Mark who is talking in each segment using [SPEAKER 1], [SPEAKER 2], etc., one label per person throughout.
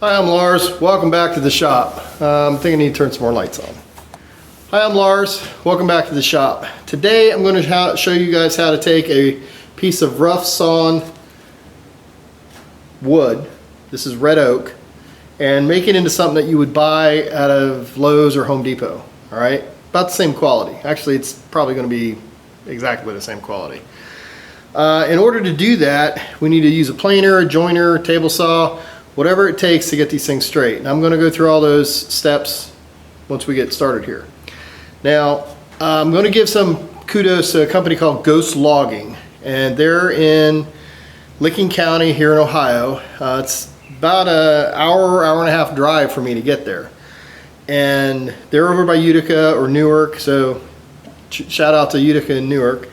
[SPEAKER 1] Hi, I'm Lars. Welcome back to the shop. I think I need to turn some more lights on. Hi, I'm Lars. Welcome back to the shop. Today I'm going to show you guys how to take a piece of rough sawn wood, this is red oak, and make it into something that you would buy out of Lowe's or Home Depot. Alright? About the same quality. Actually, it's probably going to be exactly the same quality. In order to do that, we need to use a planer, a joiner, a table saw, whatever it takes to get these things straight. And I'm going to go through all those steps once we get started here. Now, I'm going to give some kudos to a company called Ghost Logging, and they're in Licking County here in Ohio. It's about an hour and a half drive for me to get there. And they're over by Utica or Newark, so shout out to Utica and Newark.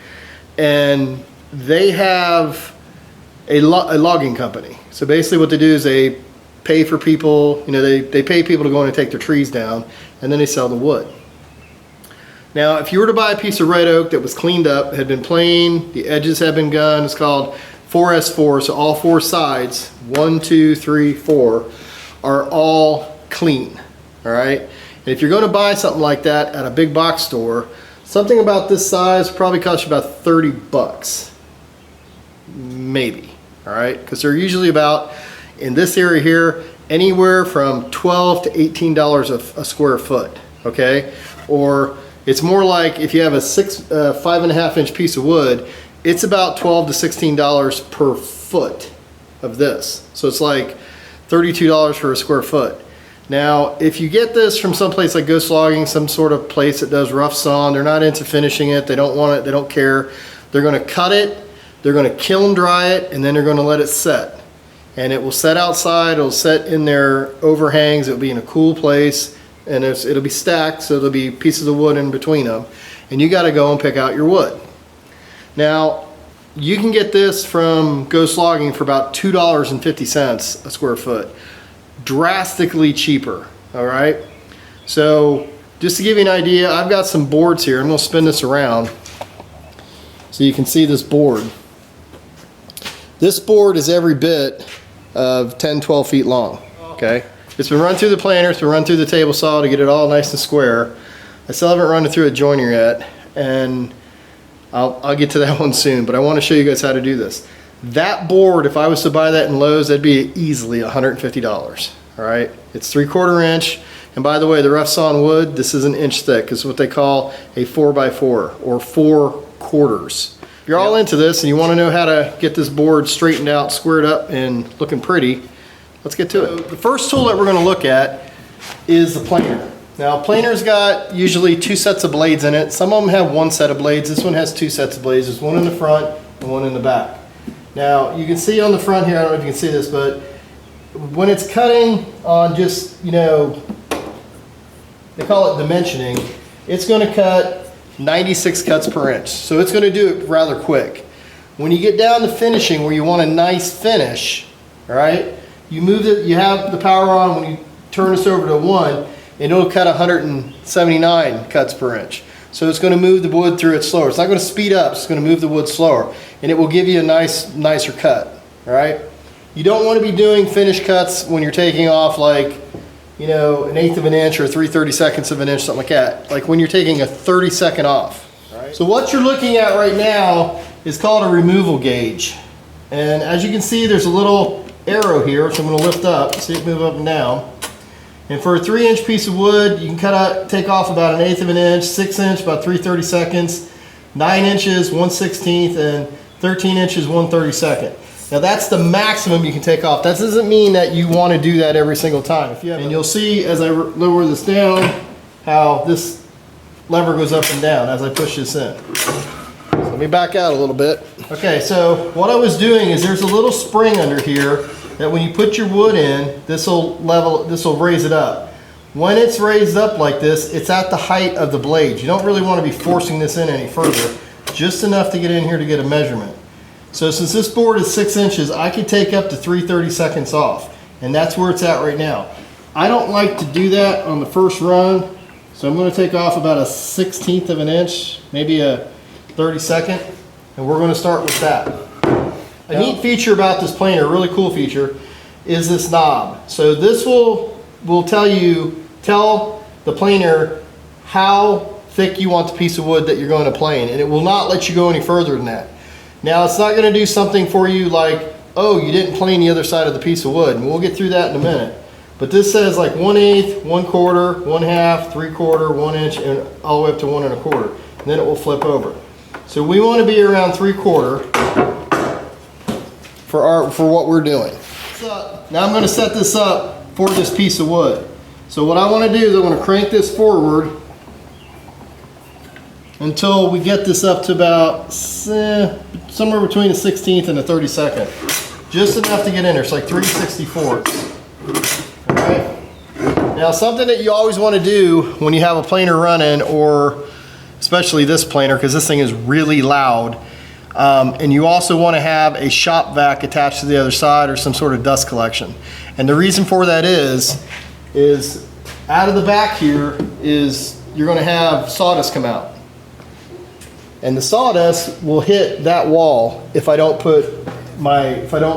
[SPEAKER 1] And they have a logging company. So basically what they do is they pay for people, they pay people to go in and take their trees down, and then they sell the wood. Now, if you were to buy a piece of red oak that was cleaned up, had been planed, the edges have been gunned, it's called 4S4, so all four sides, 1, 2, 3, 4, are all clean, all right? And if you're going to buy something like that at a big box store, something about this size probably costs you about 30 bucks, maybe. All right, because they're usually about, in this area here, anywhere from $12 to $18 a square foot, okay? Or it's more like if you have a 5.5 inch piece of wood, it's about $12 to $16 per foot of this. So it's like $32 for a square foot. Now, if you get this from some place like Ghost Logging, some sort of place that does rough sawn, they're not into finishing it, they don't want it, they don't care. They're gonna cut it, they're going to kiln dry it, and then they're going to let it set. And it will set outside, it'll set in their overhangs, it'll be in a cool place, and it'll be stacked, so there'll be pieces of wood in between them. And you got to go and pick out your wood. Now, you can get this from Ghost Logging for about $2.50 a square foot. Drastically cheaper, all right? So, just to give you an idea, I've got some boards here. I'm going to spin this around so you can see this board. This board is every bit of 10, 12 feet long, okay? It's been run through the planer, it's been run through the table saw to get it all nice and square. I still haven't run it through a joiner yet, and I'll get to that one soon, but I want to show you guys how to do this. That board, if I was to buy that in Lowe's, that'd be easily $150, all right? It's 3/4 inch, and by the way, the rough sawn wood, this is an inch thick. It's what they call a 4x4, or 4 quarters. If you're all into this and you want to know how to get this board straightened out, squared up, and looking pretty, let's get to it. The first tool that we're going to look at is the planer. Now, a planer's got usually 2 sets of blades in it. Some of them have 1 set of blades. This one has 2 sets of blades. There's one in the front and one in the back. Now, you can see on the front here, I don't know if you can see this, but when it's cutting on just, they call it dimensioning, it's going to cut 96 cuts per inch. So it's going to do it rather quick. When you get down to finishing where you want a nice finish, all right, you have the power on when you turn this over to 1, and it'll cut 179 cuts per inch. So it's going to move the wood through it slower. It's not going to speed up, it's going to move the wood slower, and it will give you a nicer cut, all right? You don't want to be doing finish cuts when you're taking off like, an 1/8 of an inch or 3/32 of an inch, something like that. Like when you're taking a 30-second off. Right? So what you're looking at right now is called a removal gauge. And as you can see, there's a little arrow here, so I'm going to lift up, see it move up and down. And for a 3-inch piece of wood, you can take off about 1/8 of an inch, 6 inch, about 3/32, 9 inches, 1/16, and 13 inches, 1/32. Now that's the maximum you can take off. That doesn't mean that you want to do that every single time. And you'll see as I lower this down how this lever goes up and down as I push this in. So let me back out a little bit. Okay, so what I was doing is there's a little spring under here that when you put your wood in, this will raise it up. When it's raised up like this, it's at the height of the blades. You don't really want to be forcing this in any further, just enough to get in here to get a measurement. So since this board is 6 inches, I could take up to 3/32 off, and that's where it's at right now. I don't like to do that on the first run, so I'm going to take off about a 1/16 of an inch, maybe a 32nd, and we're going to start with that. A neat feature about this planer, a really cool feature, is this knob. So this will tell the planer how thick you want the piece of wood that you're going to plane, and it will not let you go any further than that. Now it's not going to do something for you like, oh, you didn't plane the other side of the piece of wood, and we'll get through that in a minute. But this says like 1/8, 1/4, 1/2, 3/4, 1 inch, and all the way up to 1 1/4. And then it will flip over. So we want to be around 3/4 for what we're doing. So now I'm going to set this up for this piece of wood. So what I want to do is I want to crank this forward until we get this up to about somewhere between a 16th and a 32nd. Just enough to get in there. It's like 3/64. Alright. Now something that you always want to do when you have a planer running, or especially this planer because this thing is really loud, and you also want to have a shop vac attached to the other side or some sort of dust collection. And the reason for that is out of the back here is you're going to have sawdust come out. And the sawdust will hit that wall if I don't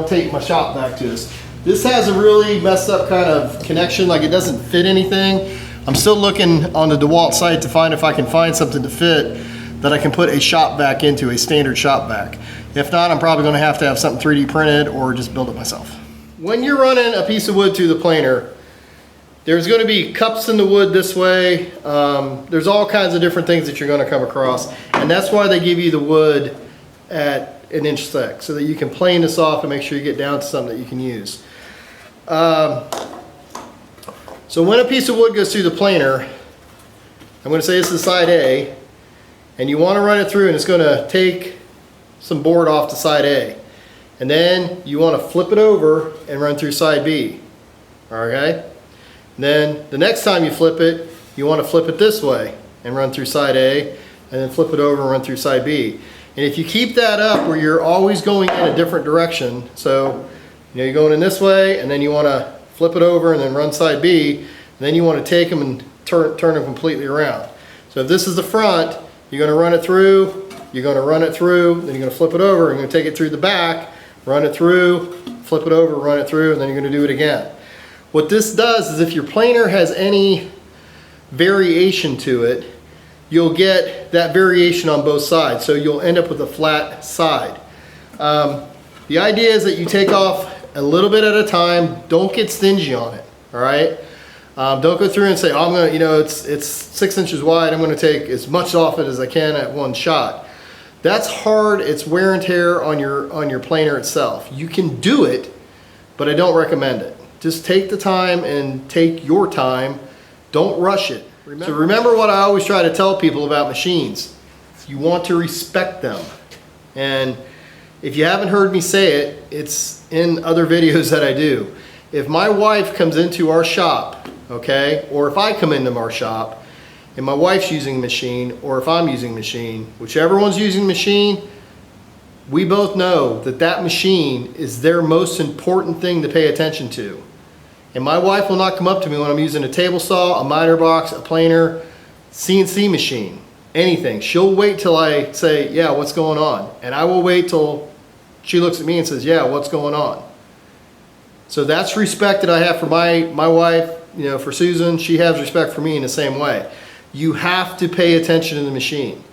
[SPEAKER 1] take my shop vac to this. This has a really messed up kind of connection, like it doesn't fit anything. I'm still looking on the Dewalt site to find if I can find something to fit that I can put a shop vac into, a standard shop vac. If not, I'm probably going to have something 3D printed or just build it myself. When you're running a piece of wood through the planer, there's going to be cups in the wood this way. There's all kinds of different things that you're going to come across, and that's why they give you the wood at 1 inch thick, so that you can plane this off and make sure you get down to something that you can use. So when a piece of wood goes through the planer, I'm going to say this is side A, and you want to run it through, and it's going to take some board off to side A. And then you want to flip it over and run through side B. Okay? And then the next time you flip it, you want to flip it this way and run through side A, and then flip it over and run through side B. And if you keep that up where you're always going in a different direction, so you're going in this way, and then you want to flip it over and then run side B, and then you want to take them and turn them completely around. So if this is the front, you're going to run it through, you're going to run it through, then you're going to flip it over, you're going to take it through the back, run it through, flip it over, run it through, and then you're going to do it again. What this does is if your planer has any variation to it, you'll get that variation on both sides, so you'll end up with a flat side. The idea is that you take off a little bit at a time. Don't get stingy on it, all right? Don't go through and say, oh, I'm gonna, it's 6 inches wide, I'm gonna take as much off it as I can at one shot. That's hard. It's wear and tear on your planer itself. You can do it, but I don't recommend it. Just take the time and take your time. Don't rush it. So remember what I always try to tell people about machines. You want to respect them. And if you haven't heard me say it, it's in other videos that I do. If my wife comes into our shop, okay, or if I come into our shop and my wife's using a machine, or if I'm using a machine, whichever one's using a machine, we both know that that machine is their most important thing to pay attention to. And my wife will not come up to me when I'm using a table saw, a miter box, a planer, CNC machine, anything. She'll wait till I say, yeah, what's going on? And I will wait till she looks at me and says, yeah, what's going on? So that's respect that I have for my wife, for Susan. She has respect for me in the same way. You have to pay attention to the machine.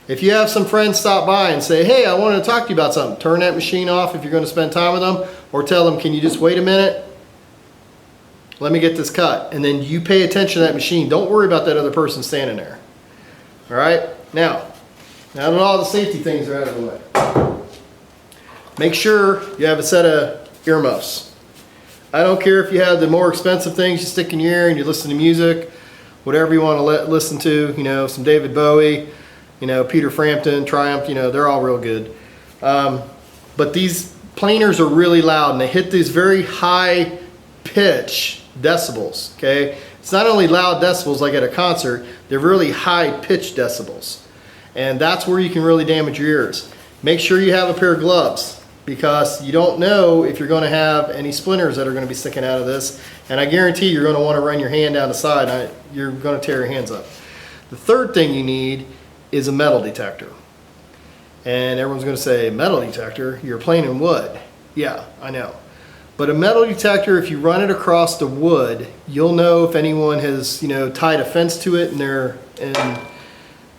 [SPEAKER 1] If you have some friends stop by and say, hey, I wanted to talk to you about something, turn that machine off if you're going to spend time with them, or tell them, can you just wait a minute? Let me get this cut. And then you pay attention to that machine. Don't worry about that other person standing there. All right? Now that all the safety things are out of the way, make sure you have a set of earmuffs. I don't care if you have the more expensive things you stick in your ear and you listen to music, whatever you want to listen to, some David Bowie, Peter Frampton, Triumph, they're all real good. But these planers are really loud and they hit these very high pitch decibels, okay? It's not only loud decibels like at a concert, they're really high pitched decibels. And that's where you can really damage your ears. Make sure you have a pair of gloves, because you don't know if you're going to have any splinters that are going to be sticking out of this. And I guarantee you're going to want to run your hand down the side. You're going to tear your hands up. The third thing you need is a metal detector. And everyone's going to say, metal detector? You're planing wood. Yeah, I know. But a metal detector, if you run it across the wood, you'll know if anyone has, tied a fence to it in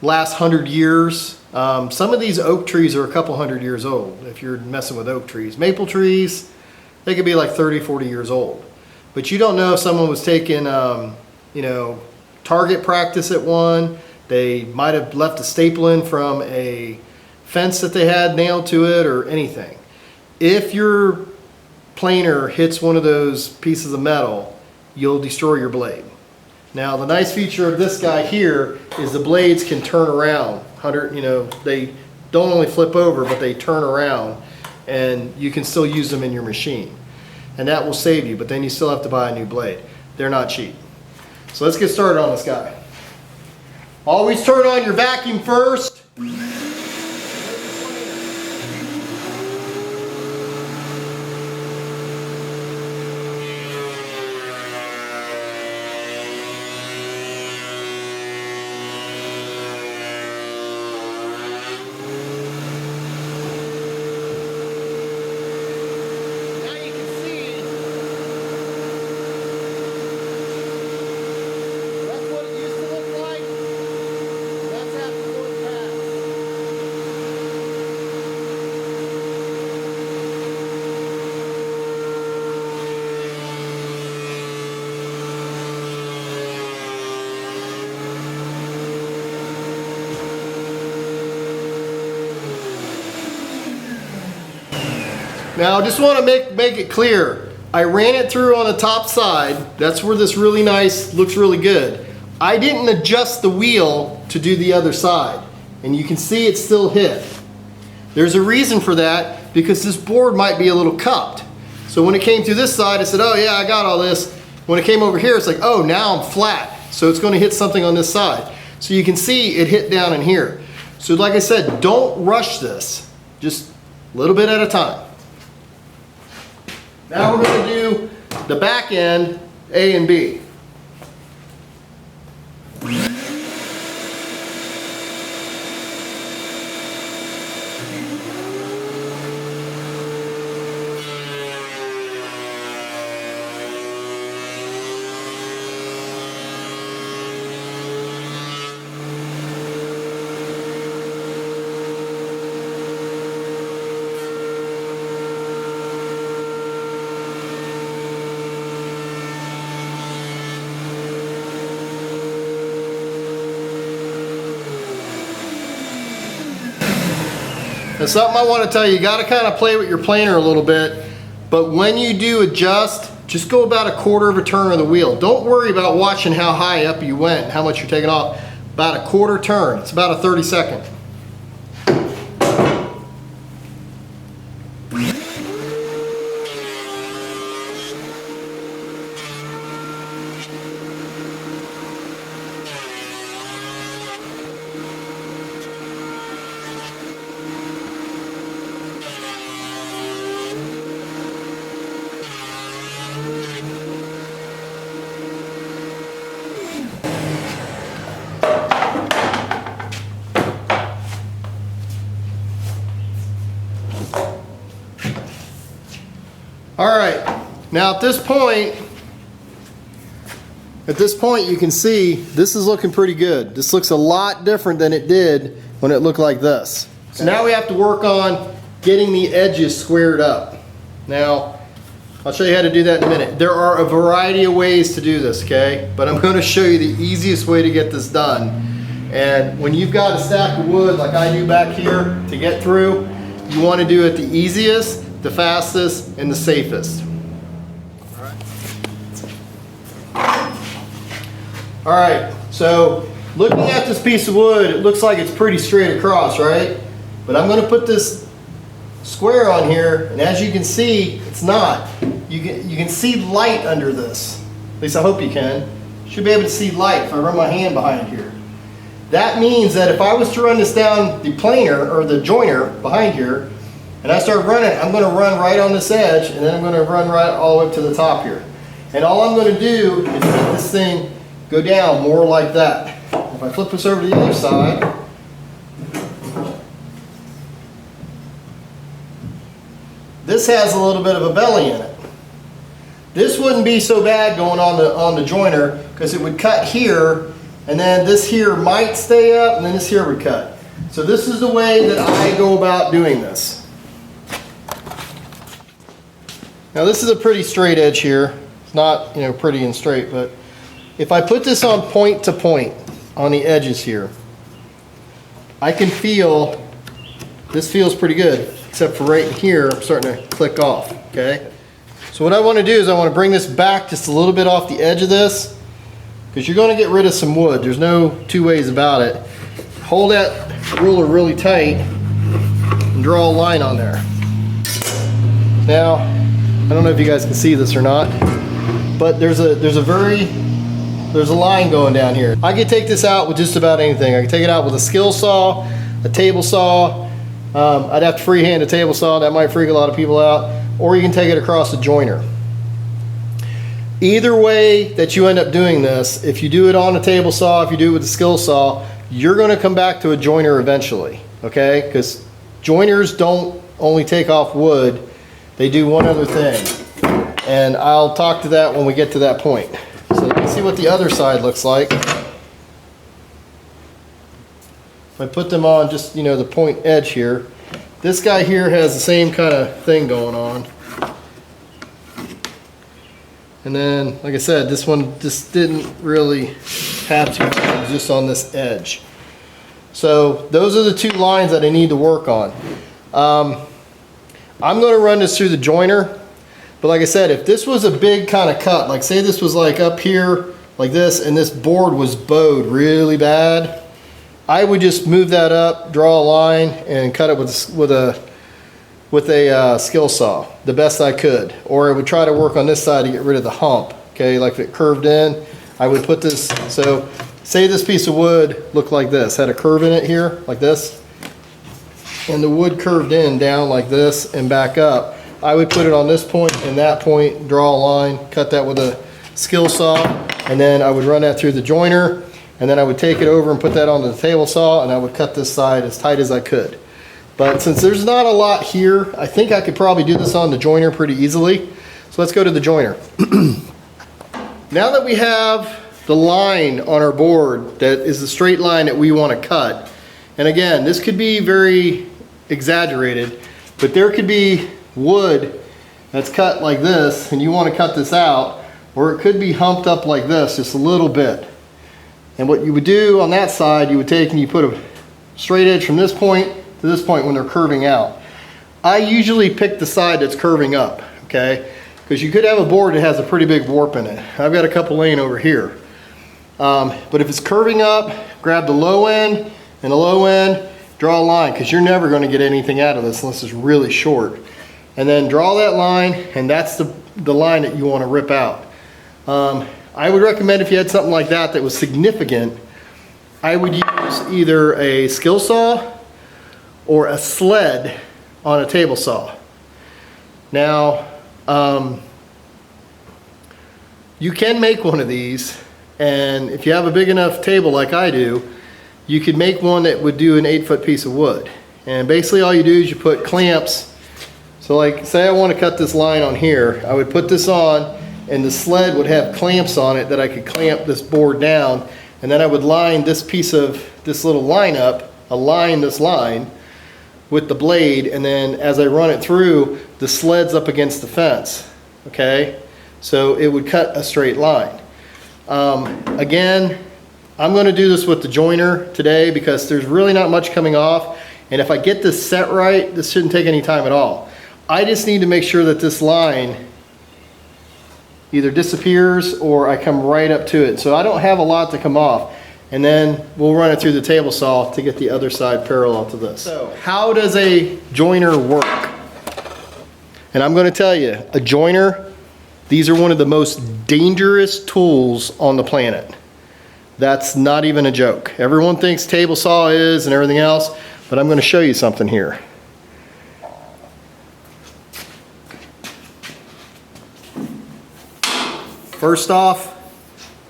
[SPEAKER 1] last 100 years. Some of these oak trees are a couple hundred years old if you're messing with oak trees. Maple trees, they could be like 30, 40 years old. But you don't know if someone was taking, target practice at one. They might have left a staple in from a fence that they had nailed to it or anything. If your planer hits one of those pieces of metal, you'll destroy your blade. Now the nice feature of this guy here is the blades can turn around. They don't only flip over, but they turn around, and you can still use them in your machine. And that will save you, but then you still have to buy a new blade. They're not cheap. So let's get started on this guy. Always turn on your vacuum first. Now I just want to make it clear, I ran it through on the top side. That's where this really nice, looks really good. I didn't adjust the wheel to do the other side, and you can see it still hit. There's a reason for that, because this board might be a little cupped. So when it came through this side, I said, oh yeah, I got all this. When it came over here, it's like, oh, now I'm flat. So it's going to hit something on this side. So you can see it hit down in here. So like I said, don't rush this. Just a little bit at a time. Now we're going to do the back end, A and B. And something I want to tell you, you got to kind of play with your planer a little bit, but when you do adjust, just go about a quarter of a turn of the wheel. Don't worry about watching how high up you went, how much you're taking off. About a quarter turn. It's about a 30-second. All right, now at this point you can see this is looking pretty good. This looks a lot different than it did when it looked like this. So now we have to work on getting the edges squared up. Now, I'll show you how to do that in a minute. There are a variety of ways to do this, okay? But I'm going to show you the easiest way to get this done. And when you've got a stack of wood like I do back here to get through, you want to do it the easiest, the fastest, and the safest. All right, so looking at this piece of wood, it looks like it's pretty straight across, right? But I'm going to put this square on here, and as you can see, it's not. You can see light under this. At least I hope you can. Should be able to see light if I run my hand behind here. That means that if I was to run this down the planer or the joiner behind here, and I start running, I'm going to run right on this edge, and then I'm going to run right all the way up to the top here. And all I'm going to do is let this thing go down more like that. If I flip this over to the other side, this has a little bit of a belly in it. This wouldn't be so bad going on the joiner because it would cut here, and then this here might stay up, and then this here would cut. So this is the way that I go about doing this. Now this is a pretty straight edge here. It's not, you know, pretty and straight, but if I put this on point to point on the edges here, I can feel, this feels pretty good, except for right here, I'm starting to click off, okay? So what I want to do is I want to bring this back just a little bit off the edge of this, because you're going to get rid of some wood. There's no two ways about it. Hold that ruler really tight and draw a line on there. Now, I don't know if you guys can see this or not, but there's a line going down here. I could take this out with just about anything. I can take it out with a skill saw, a table saw. I'd have to freehand a table saw. That might freak a lot of people out. Or you can take it across a joiner. Either way that you end up doing this, if you do it on a table saw, if you do it with a skill saw, you're going to come back to a joiner eventually, okay? Because joiners don't only take off wood, they do one other thing. And I'll talk to that when we get to that point. So let's see what the other side looks like. If I put them on just, you know, the point edge here, this guy here has the same kind of thing going on. And then, like I said, this one just didn't really have to, just on this edge. So those are the two lines that I need to work on. I'm going to run this through the joiner. But like I said, if this was a big kind of cut, like say this was like up here like this, and this board was bowed really bad, I would just move that up, draw a line, and cut it with a skill saw, the best I could. Or I would try to work on this side to get rid of the hump. Okay, like if it curved in, I would put this, so say this piece of wood looked like this, had a curve in it here, like this, and the wood curved in down like this and back up. I would put it on this point and that point, draw a line, cut that with a skill saw, and then I would run that through the joiner, and then I would take it over and put that onto the table saw, and I would cut this side as tight as I could. But since there's not a lot here, I think I could probably do this on the joiner pretty easily. So let's go to the joiner. Now that we have the line on our board that is the straight line that we want to cut, and again, this could be very exaggerated, but there could be wood that's cut like this and you want to cut this out, or it could be humped up like this just a little bit. And what you would do on that side, you would take and you put a straight edge from this point to this point when they're curving out. I usually pick the side that's curving up, okay? Because you could have a board that has a pretty big warp in it. I've got a couple laying over here. But if it's curving up, grab the low end and the low end, draw a line, because you're never going to get anything out of this unless it's really short. And then draw that line, and that's the line that you want to rip out. I would recommend if you had something like that that was significant, I would use either a skill saw or a sled on a table saw. Now, you can make one of these, and if you have a big enough table like I do, you could make one that would do an 8-foot piece of wood. And basically all you do is you put clamps. So like, say I want to cut this line on here, I would put this on, and the sled would have clamps on it that I could clamp this board down, and then I would line this piece of this little line up, align this line with the blade, and then as I run it through, the sled's up against the fence, okay? So it would cut a straight line. Again, I'm going to do this with the joiner today because there's really not much coming off, and if I get this set right, this shouldn't take any time at all. I just need to make sure that this line either disappears or I come right up to it. So I don't have a lot to come off. And then we'll run it through the table saw to get the other side parallel to this. So how does a joiner work? And I'm going to tell you, a joiner, these are one of the most dangerous tools on the planet. That's not even a joke. Everyone thinks table saw is and everything else, but I'm going to show you something here. First off,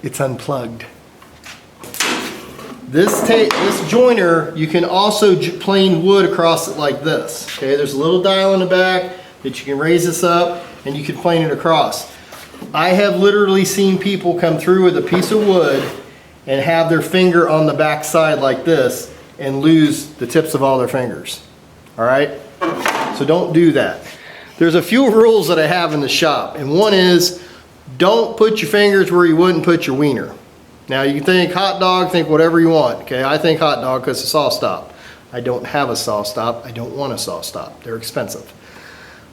[SPEAKER 1] it's unplugged. This joiner, you can also plane wood across it like this. Okay, there's a little dial in the back that you can raise this up and you can plane it across. I have literally seen people come through with a piece of wood and have their finger on the back side like this and lose the tips of all their fingers. All right? So don't do that. There's a few rules that I have in the shop, and one is don't put your fingers where you wouldn't put your wiener. Now you can think hot dog, think whatever you want. Okay, I think hot dog because it's a saw stop. I don't have a saw stop. I don't want a saw stop. They're expensive.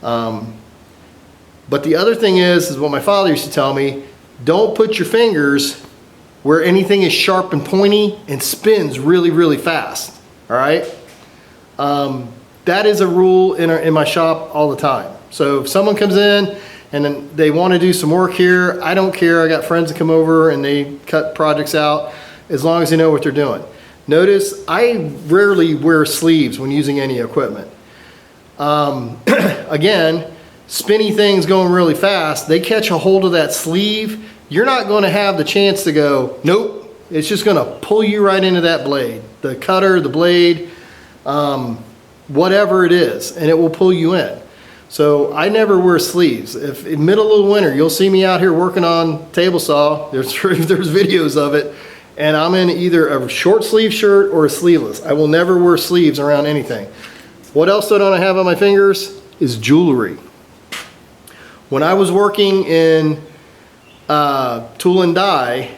[SPEAKER 1] But the other thing is what my father used to tell me, don't put your fingers where anything is sharp and pointy and spins really, really fast. All right? That is a rule in my shop all the time. So if someone comes in and then they want to do some work here, I don't care. I got friends that come over and they cut projects out as long as they know what they're doing. Notice I rarely wear sleeves when using any equipment. Again, spinny things going really fast, they catch a hold of that sleeve, you're not going to have the chance to go, nope, it's just going to pull you right into that blade. The cutter, the blade, whatever it is, and it will pull you in. So I never wear sleeves. If in middle of winter, you'll see me out here working on table saw, there's videos of it, and I'm in either a short sleeve shirt or a sleeveless. I will never wear sleeves around anything. What else don't I have on my fingers is jewelry. When I was working in tool and die,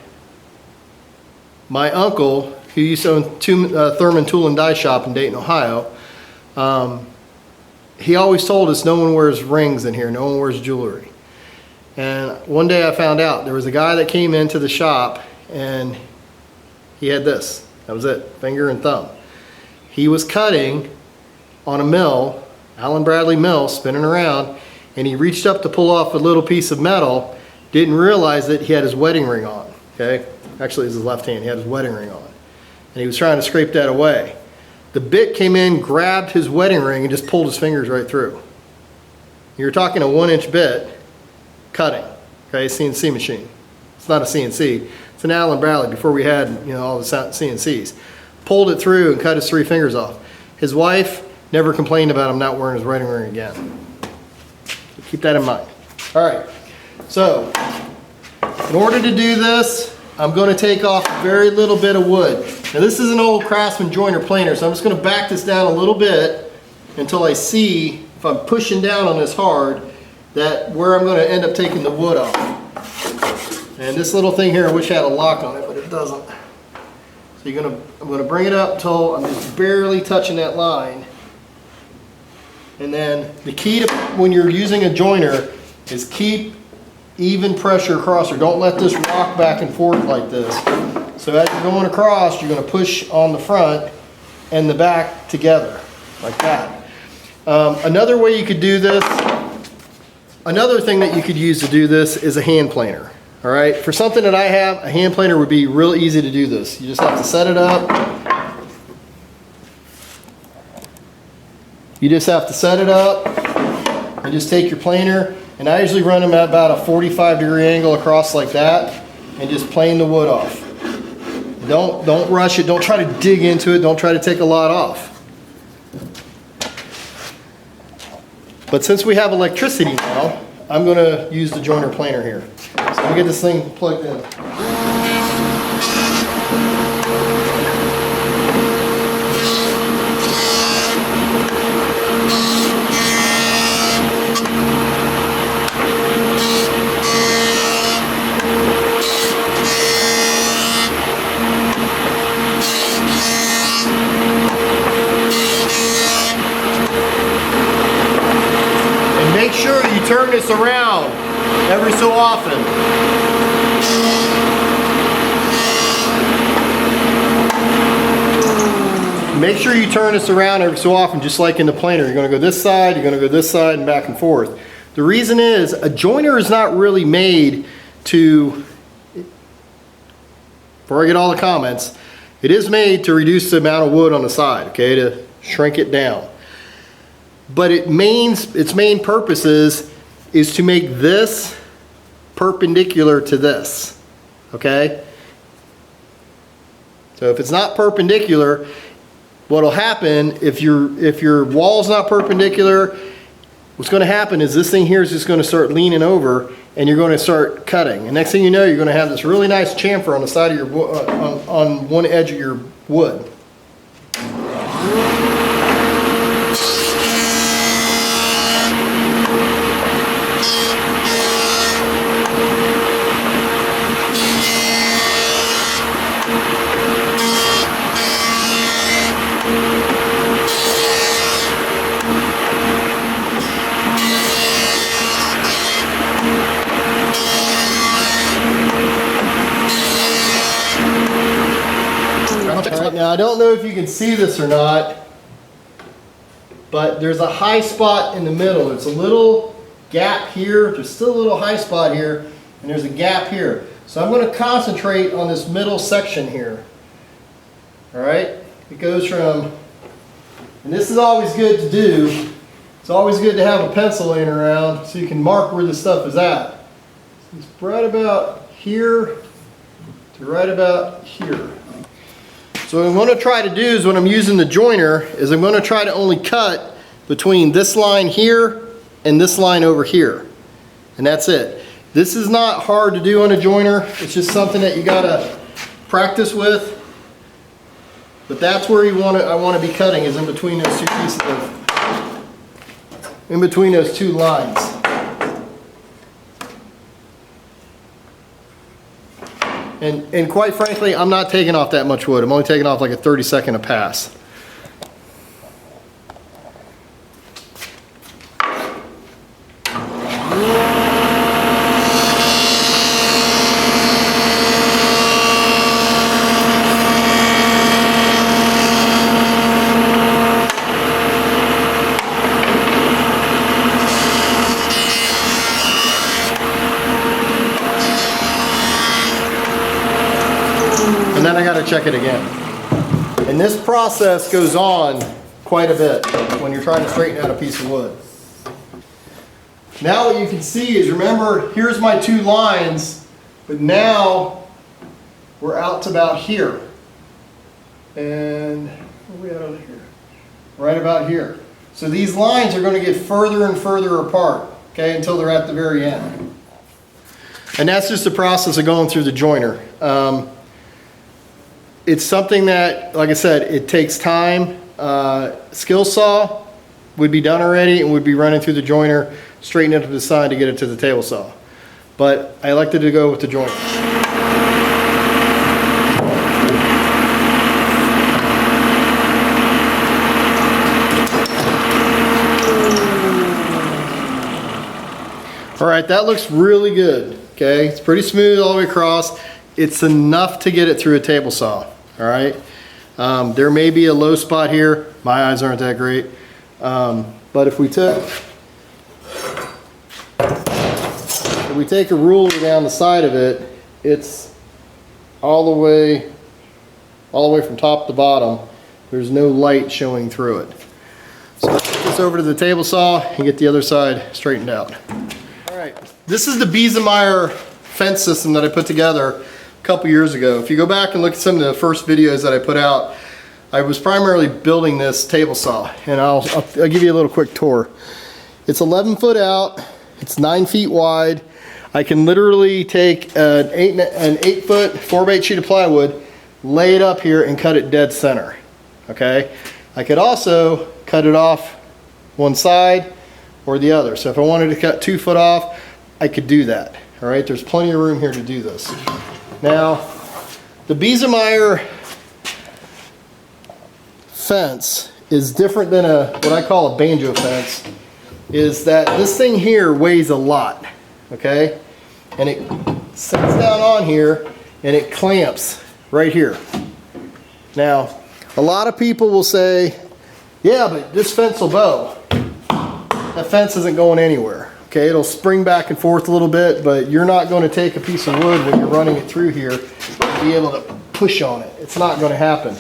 [SPEAKER 1] my uncle, who used to own Thurman Tool and Die Shop in Dayton, Ohio, he always told us no one wears rings in here, no one wears jewelry. And one day I found out there was a guy that came into the shop and he had this. That was it, finger and thumb. He was cutting on a mill, Allen Bradley mill, spinning around, and he reached up to pull off a little piece of metal, didn't realize that he had his wedding ring on, okay? Actually, it was his left hand, he had his wedding ring on. And he was trying to scrape that away. The bit came in, grabbed his wedding ring, and just pulled his fingers right through. You're talking a 1-inch bit, cutting, okay, CNC machine. It's not a CNC, it's an Allen Bradley before we had, you know, all the CNCs. Pulled it through and cut his 3 fingers off. His wife never complained about him not wearing his wedding ring again. So keep that in mind. All right, so in order to do this, I'm going to take off a very little bit of wood. Now this is an old Craftsman joiner planer, so I'm just going to back this down a little bit until I see, if I'm pushing down on this hard, that where I'm going to end up taking the wood off. And this little thing here I wish had a lock on it, but it doesn't. So I'm going to bring it up until I'm just barely touching that line. And then the key to when you're using a joiner is keep even pressure across her. Don't let this rock back and forth like this. So as you're going across, you're going to push on the front and the back together, like that. Another way you could do this, another thing that you could use to do this is a hand planer. All right, for something that I have, a hand planer would be real easy to do this. You just have to set it up. You just have to set it up and just take your planer, and I usually run them at about a 45-degree angle across like that and just plane the wood off. Don't rush it, don't try to dig into it, don't try to take a lot off. But since we have electricity now, I'm going to use the joiner planer here. So I'm going to get this thing plugged in. Make sure you turn this around every so often. Make sure you turn this around every so often, just like in the planer. You're going to go this side, you're going to go this side, and back and forth. The reason is, a joiner is not really made to, before I get all the comments, it is made to reduce the amount of wood on the side, okay, to shrink it down. But its main purpose is to make this perpendicular to this, okay? So if it's not perpendicular, what'll happen if your wall's not perpendicular, what's going to happen is this thing here is just going to start leaning over, and you're going to start cutting. And next thing you know, you're going to have this really nice chamfer on the side of your on one edge of your wood. Right, now I don't know if you can see this or not, but there's a high spot in the middle. There's a little gap here, there's still a little high spot here, and there's a gap here. So I'm going to concentrate on this middle section here. Alright, it goes from, and this is always good to do, it's always good to have a pencil laying around so you can mark where this stuff is at. So it's right about here to right about here. So what I'm going to try to do is, when I'm using the joiner, is I'm going to try to only cut between this line here and this line over here. And that's it. This is not hard to do on a joiner. It's just something that you got to practice with. But that's where I want to be cutting, is in between those two pieces in between those two lines. And quite frankly, I'm not taking off that much wood. I'm only taking off like a 30-second a pass. And then I got to check it again. And this process goes on quite a bit when you're trying to straighten out a piece of wood. Now what you can see is, remember, here's my two lines, but now we're out to about here. And where are we at over here? Right about here. So these lines are going to get further and further apart, okay, until they're at the very end. And that's just the process of going through the joiner. It's something that, like I said, it takes time. Skill saw would be done already and would be running through the joiner, straighten it to the side to get it to the table saw. But I elected to go with the joiner. All right, that looks really good. Okay, it's pretty smooth all the way across. It's enough to get it through a table saw. All right, there may be a low spot here. My eyes aren't that great, but if we take a ruler down the side of it, it's all the way from top to bottom. There's no light showing through it. So let's get this over to the table saw and get the other side straightened out. All right, this is the Beisemeyer fence system that I put together a couple years ago. If you go back and look at some of the first videos that I put out, I was primarily building this table saw, and I'll give you a little quick tour. It's 11 foot out, it's 9 feet wide. I can literally take an 8 foot 4x8 sheet of plywood, lay it up here and cut it dead center. Okay, I could also cut it off one side or the other. So if I wanted to cut 2 foot off, I could do that. All right, there's plenty of room here to do this. Now, the Beisemeyer fence is different than what I call a banjo fence, is that this thing here weighs a lot, okay? And it sits down on here and it clamps right here. Now, a lot of people will say, yeah, but this fence will bow. That fence isn't going anywhere. Okay, it'll spring back and forth a little bit, but you're not going to take a piece of wood when you're running it through here and be able to push on it. It's not going to happen.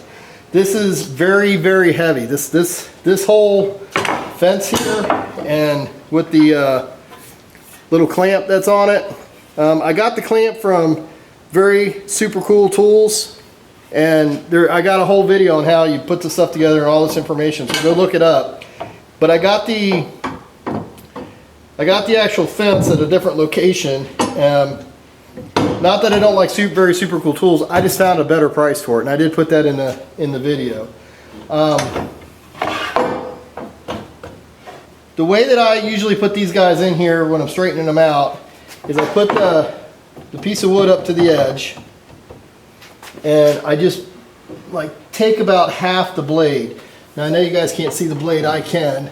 [SPEAKER 1] This is very, very heavy. This whole fence here, and with the little clamp that's on it. I got the clamp from very super cool tools, and I got a whole video on how you put the stuff together and all this information, so go look it up. But I got the I got the actual fence at a different location. Not that I don't like very super cool tools, I just found a better price for it, and I did put that in the video. The way that I usually put these guys in here when I'm straightening them out is I put the piece of wood up to the edge, and I just like take about half the blade. Now I know you guys can't see the blade, I can,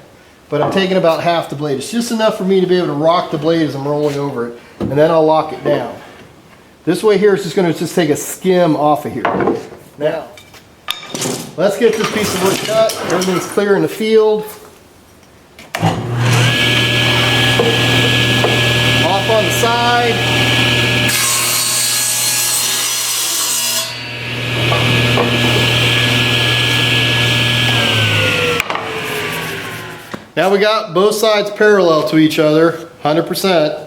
[SPEAKER 1] but I'm taking about half the blade. It's just enough for me to be able to rock the blade as I'm rolling over it, and then I'll lock it down. This way here is just going to take a skim off of here. Now, let's get this piece of wood cut. Everything's clear in the field. Off on the side. Now we got both sides parallel to each other, 100%.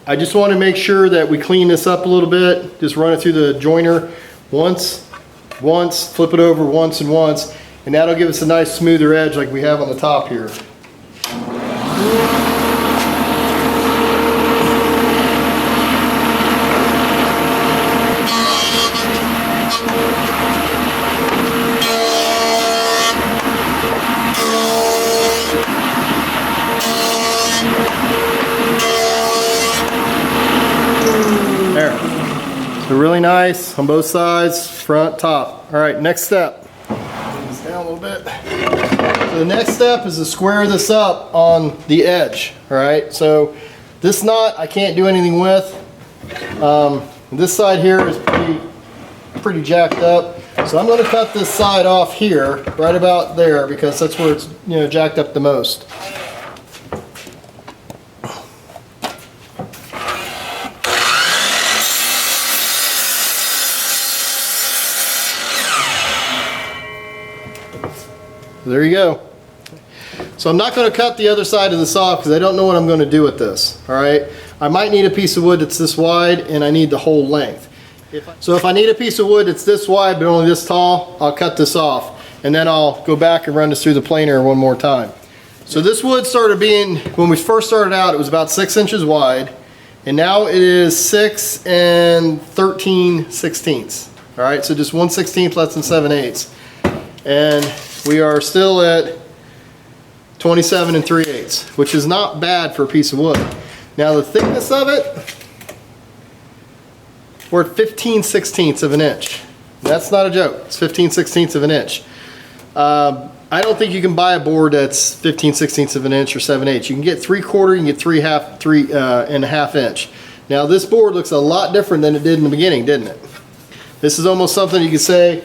[SPEAKER 1] I just want to make sure that we clean this up a little bit. Just run it through the joiner once, flip it over once and once, and that'll give us a nice smoother edge like we have on the top here. There. So really nice on both sides, front, top. All right, next step. Move this down a little bit. So the next step is to square this up on the edge. All right, so this knot I can't do anything with. This side here is pretty jacked up. So I'm going to cut this side off here, right about there, because that's where it's jacked up the most. There you go. So I'm not going to cut the other side of this off because I don't know what I'm going to do with this. All right, I might need a piece of wood that's this wide, and I need the whole length. So if I need a piece of wood that's this wide but only this tall, I'll cut this off, and then I'll go back and run this through the planer one more time. So this wood started being, when we first started out, it was about 6 inches wide, and now it is 6 13/16. All right, so just 1/16 less than 7/8, and we are still at 27 3/8, which is not bad for a piece of wood. Now the thickness of it, we're at 15/16 of an inch. That's not a joke. It's 15/16 of an inch. I don't think you can buy a board that's 15/16 of an inch or 7/8. You can get 3/4, you can get 3.5 inch. Now this board looks a lot different than it did in the beginning, didn't it? This is almost something you could say,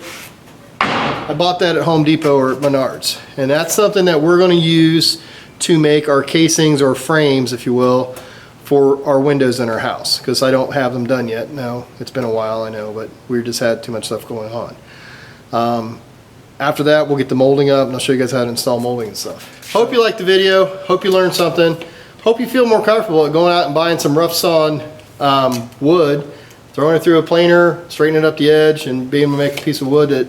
[SPEAKER 1] I bought that at Home Depot or at Menards, and that's something that we're going to use to make our casings or frames, if you will, for our windows in our house, because I don't have them done yet. No, it's been a while, I know, but we just had too much stuff going on. After that, we'll get the molding up, and I'll show you guys how to install molding and stuff. Hope you liked the video. Hope you learned something. Hope you feel more comfortable going out and buying some rough sawn wood, throwing it through a planer, straightening up the edge, and being able to make a piece of wood that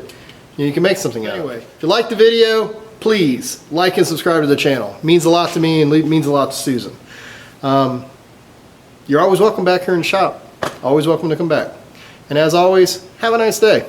[SPEAKER 1] you can make something out of. Anyway, if you liked the video, please like and subscribe to the channel. It means a lot to me and means a lot to Susan. You're always welcome back here in the shop. Always welcome to come back. And as always, have a nice day.